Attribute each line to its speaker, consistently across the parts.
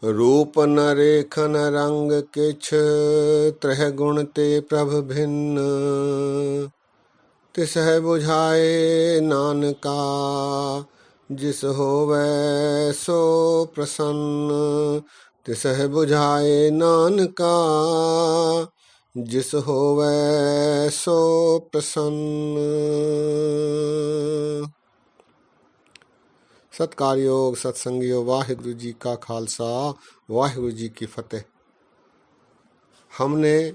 Speaker 1: रूप न रेखन रंग किछ, त्रह गुण ते प्रभ भिन्न। तिसह बुझाए नानका, जिस होवै सो प्रसन्न। तिसह बुझाए नानका, जिस होवै सो प्रसन्न। सत्कार योग सत्संगियो, वाहिगुरु जी का खालसा वाहिगुरु जी की फतेह। हमने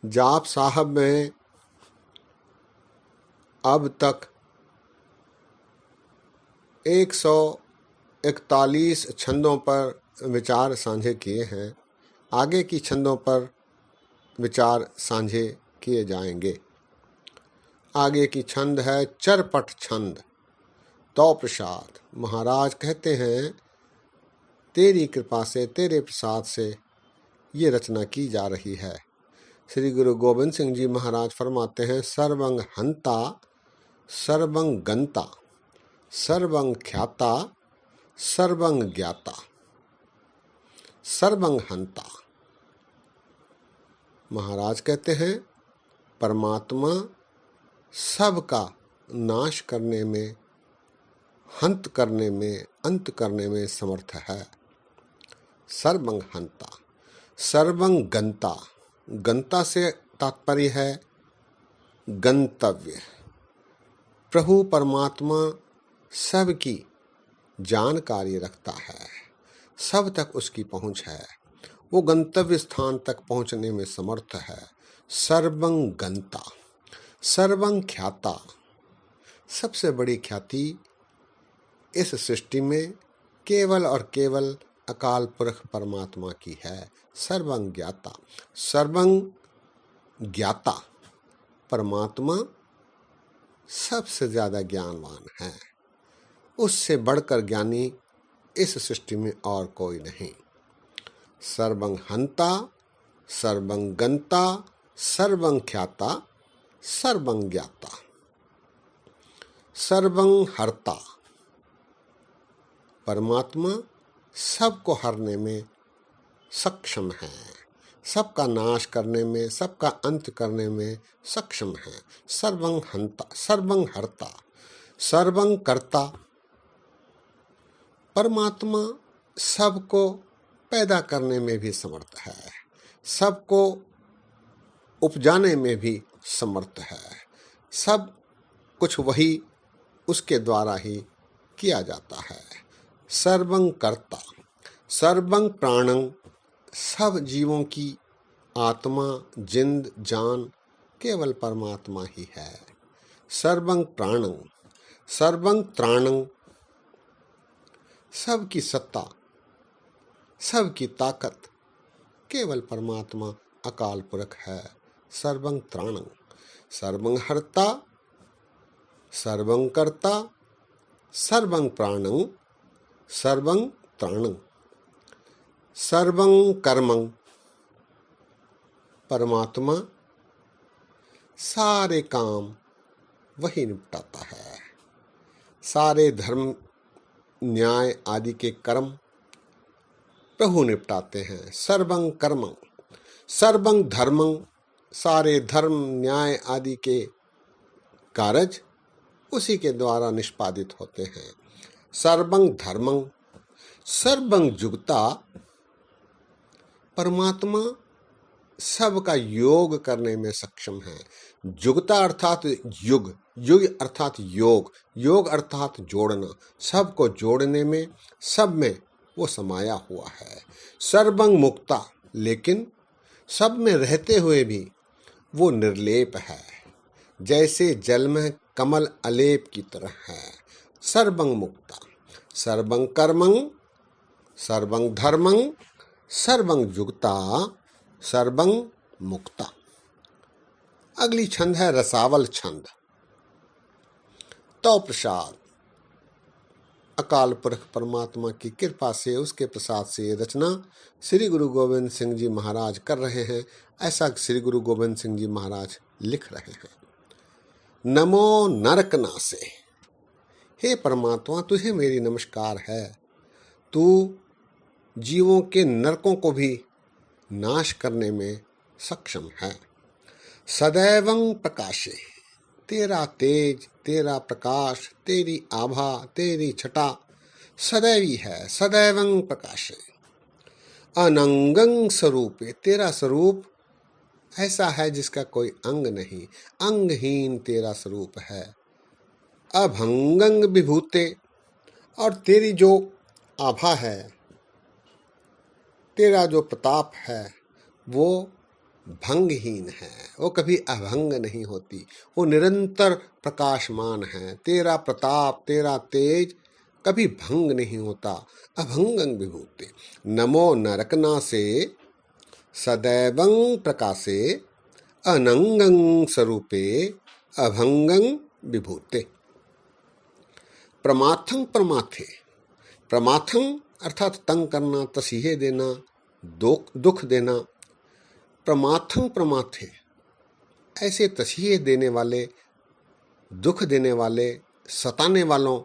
Speaker 1: जाप साहब में अब तक 141 छंदों पर विचार साझे किए हैं। आगे की छंदों पर विचार साझे किए जाएंगे। आगे की छंद है चरपट छंद। तो प्रसाद महाराज कहते हैं, तेरी कृपा से, तेरे प्रसाद से ये रचना की जा रही है। श्री गुरु गोविंद सिंह जी महाराज फरमाते हैं, सर्वंग हंता सर्वंग गंता सर्वंग ख्याता सर्वंग ज्ञाता। सर्वंग हंता महाराज कहते हैं, परमात्मा सबका नाश करने में, हंत करने में, अंत करने में समर्थ है। सर्वंग हंता। सर्वंग गंता, गंता से तात्पर्य है गंतव्य। प्रभु परमात्मा सबकी जानकारी रखता है, सब तक उसकी पहुंच है, वो गंतव्य स्थान तक पहुंचने में समर्थ है। सर्वंग गंता। सर्वंग ख्याता, सबसे बड़ी ख्याति इस सृष्टि में केवल और केवल अकाल पुरख परमात्मा की है। सर्वंग ज्ञाता। सर्वंग ज्ञाता, परमात्मा सबसे ज्यादा ज्ञानवान है, उससे बढ़कर ज्ञानी इस सृष्टि में और कोई नहीं। सर्वंग हंता सर्वंग गंता सर्वंग ख्याता सर्वंग ज्ञाता। सर्वंग हरता, परमात्मा सबको हरने में सक्षम है, सबका नाश करने में, सबका अंत करने में सक्षम है। सर्वंग हंता सर्वंग हरता। सर्वंग कर्ता, परमात्मा सबको पैदा करने में भी समर्थ है, सबको उपजाने में भी समर्थ है। सब कुछ वही उसके द्वारा ही किया जाता है। सर्वंग कर्ता। सर्वंग प्राणं, सब जीवों की आत्मा, जिंद, जान केवल परमात्मा ही है। सर्वंग प्राणं। सर्वंग त्राणं, सबकी सत्ता, सबकी ताकत केवल परमात्मा अकाल पुरख है। सर्वंग त्राणं। सर्वंग हर्ता सर्वंग कर्ता सर्वंग प्राणं सर्वंग त्राणं। सर्वंग कर्मं, परमात्मा सारे काम वही निपटाता है। सारे धर्म, न्याय आदि के कर्म प्रभु निपटाते हैं। सर्वंग कर्मं। सर्वंग धर्मं, सारे धर्म, न्याय आदि के कार्य उसी के द्वारा निष्पादित होते हैं। सर्वंग धर्मं। सर्वंग जुगता, परमात्मा सबका योग करने में सक्षम है। जुगता अर्थात युग, युग अर्थात योग, योग अर्थात जोड़ना, सबको जोड़ने में, सब में वो समाया हुआ है। सर्वंग मुक्ता, लेकिन सब में रहते हुए भी वो निर्लेप है, जैसे जल में कमल अलेप की तरह है। सर्वंग मुक्ता। सर्वंग कर्मं सर्वंग धर्मं सर्वंग जुगता सर्वंग मुक्ता। अगली छंद है रसावल छंद। तो प्रसाद, अकाल पुरख परमात्मा की कृपा से, उसके प्रसाद से ये रचना श्री गुरु गोविंद सिंह जी महाराज कर रहे हैं। ऐसा श्री गुरु गोविंद सिंह जी महाराज लिख रहे हैं। नमो नरक नासे। हे परमात्मा, तुझे मेरी नमस्कार है। तू जीवों के नरकों को भी नाश करने में सक्षम है। सदैवं प्रकाशे, तेरा तेज, तेरा प्रकाश, तेरी आभा, तेरी छटा सदैवी है। सदैवं प्रकाशे। अनंगं स्वरूपे, तेरा स्वरूप ऐसा है जिसका कोई अंग नहीं, अंगहीन तेरा स्वरूप है। अभंगं विभूते, और तेरी जो आभा है, तेरा जो प्रताप है वो भंगहीन है, वो कभी अभंग नहीं होती, वो निरंतर प्रकाशमान है। तेरा प्रताप, तेरा तेज कभी भंग नहीं होता। अभंगं विभूते। नमो नरकनासे सदैवं प्रकाशे अनंगं स्वरूपे अभंगं विभूते। प्रमाथं प्रमाथे, प्रमाथं अर्थात तंग करना, तसीहे देना, दुख देना। प्रमाथं प्रमाथे, ऐसे तसीहे देने वाले, दुख देने वाले, सताने वालों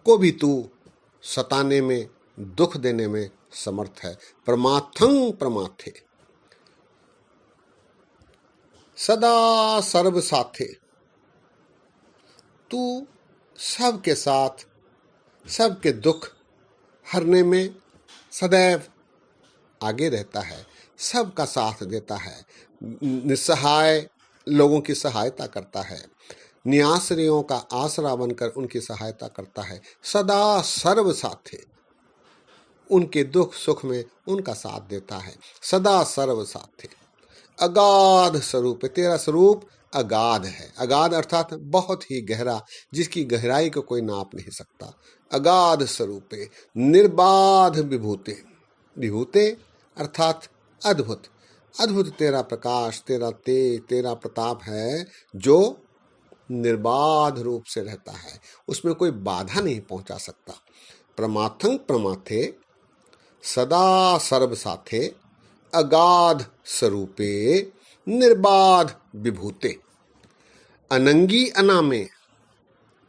Speaker 1: को भी तू सताने में, दुख देने में समर्थ है। प्रमाथं प्रमाथे। सदा सर्व साथे, तू सबके साथ, सबके दुख हरने में सदैव आगे रहता है, सबका साथ देता है, निस्सहाय लोगों की सहायता करता है, निराश्रयों का आसरा बनकर उनकी सहायता करता है। सदा सर्व साथे, उनके दुख सुख में उनका साथ देता है। सदा सर्व साथे। अगाध स्वरूप, तेरा स्वरूप अगाध है। अगाध अर्थात बहुत ही गहरा, जिसकी गहराई को कोई नाप नहीं सकता। अगाध स्वरूपे निर्बाध विभूते, विभूते अर्थात अद्भुत, अद्भुत तेरा प्रकाश, तेरा तेज, तेरा प्रताप है जो निर्बाध रूप से रहता है, उसमें कोई बाधा नहीं पहुंचा सकता। प्रमाथं प्रमाथे सदा सर्व साथे अगाध स्वरूपे निर्बाध विभूते। अनंगी अनामे,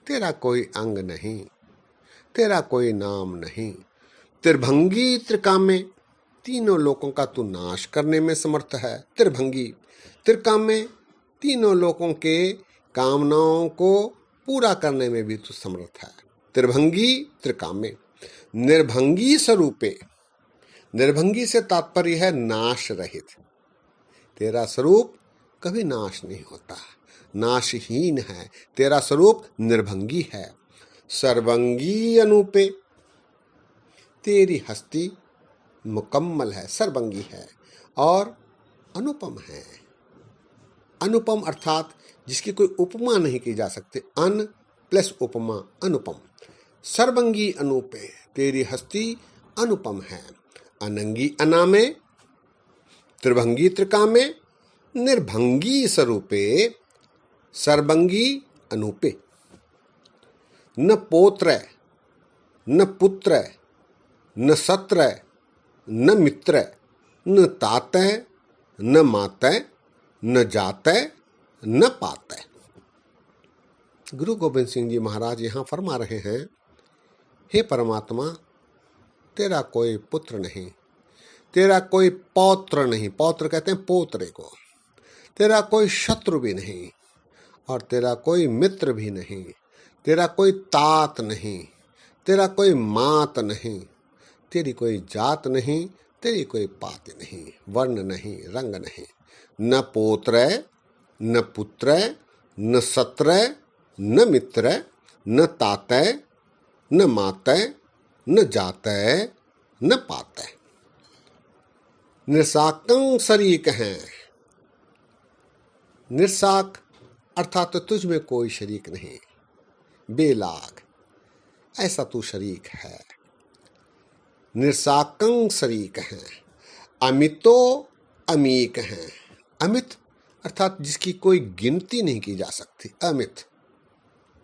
Speaker 1: तेरा कोई अंग नहीं, तेरा कोई नाम नहीं। त्रिभंगी त्रिकामे, तीनों लोकों का तू नाश करने में समर्थ है। त्रिभंगी, त्रिकामे, तीनों लोकों के कामनाओं को पूरा करने में भी तू समर्थ है। त्रिभंगी त्रिकामे। निर्भंगी स्वरूपे, निर्भंगी से तात्पर्य है नाश रहित। तेरा स्वरूप कभी नाश नहीं होता, नाशहीन है, तेरा स्वरूप निर्भंगी है। सर्वंगी अनूपे, तेरी हस्ती मुकम्मल है, सर्वंगी है और अनुपम है। अनुपम अर्थात जिसकी कोई उपमा नहीं की जा सकती। अन प्लस उपमा, अनुपम। सर्वंगी अनूपे, तेरी हस्ती अनुपम है। अनंगी अनामे, त्रिभंगी त्रिकामे, निर्भंगी स्वरूपे, सर्वंगी अनूपे। न पोत्र, न पुत्र, न सत्र, न मित्र, न तातय, न मातय, न जातय, न पातय। गुरु गोविंद सिंह जी महाराज यहाँ फरमा रहे हैं, हे परमात्मा, तेरा कोई पुत्र नहीं, तेरा कोई पौत्र नहीं, पौत्र कहते हैं पोतरे को, तेरा कोई शत्रु भी नहीं और तेरा कोई मित्र भी नहीं, तेरा कोई तात नहीं, तेरा कोई मात नहीं, तेरी कोई जात नहीं, तेरी कोई पात नहीं, वर्ण नहीं, रंग नहीं। न पोत्र, न पुत्र, न सत्र, न मित्र, न तातय, न मातय, न जातय, न पातय। निरसाकं शरीक हैं, निरसाक अर्थात तुझ में कोई शरीक नहीं, बेलाग, ऐसा तू शरीक है। निरसाकं शरीक हैं। अमितो अमीक हैं, अमित अर्थात जिसकी कोई गिनती नहीं की जा सकती, अमित,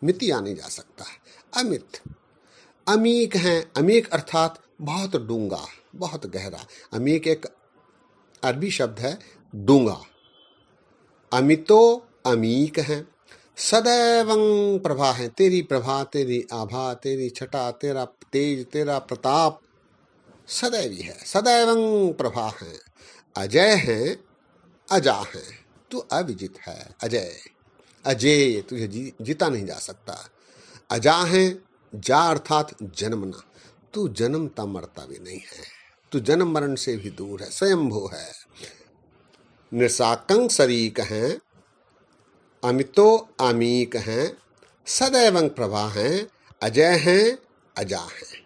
Speaker 1: मितिया नहीं जा सकता, अमित। अमीक हैं, अमीक अर्थात बहुत डूंगा, बहुत गहरा। अमीक एक अरबी शब्द है, डूंगा। अमितो अमीक हैं। सदैवं प्रभा है, तेरी प्रभा, तेरी आभा, तेरी छटा, तेरा तेज, तेरा प्रताप सदैवी है, सदैवं प्रभा है, अजय है, अजा है, तू अविजित है, अजय अजेय, तुझे जीता नहीं जा सकता। अजा है, जा अर्थात जन्मना, तू जन्मता मरता भी नहीं है, तू जन्म मरण से भी दूर है, स्वयंभू है। निशाकं शरीक हैं, अमितो अमीक हैं, सदैवं प्रभा हैं, अजय हैं, अजा हैं।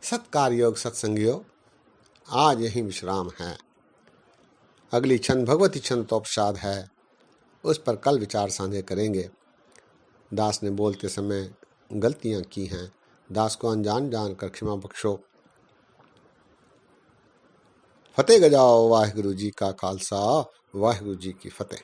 Speaker 1: सत्कार योग सत्संगियों, आज यही विश्राम है। अगली छंद भगवती छंद तोपसाद है, उस पर कल विचार साझे करेंगे। दास ने बोलते समय गलतियां की हैं, दास को अनजान जानकर क्षमा बख्शो। फतेह गजाओ वाहिगुरु जी का खालसा, वाहिगुरु जी की फतेह।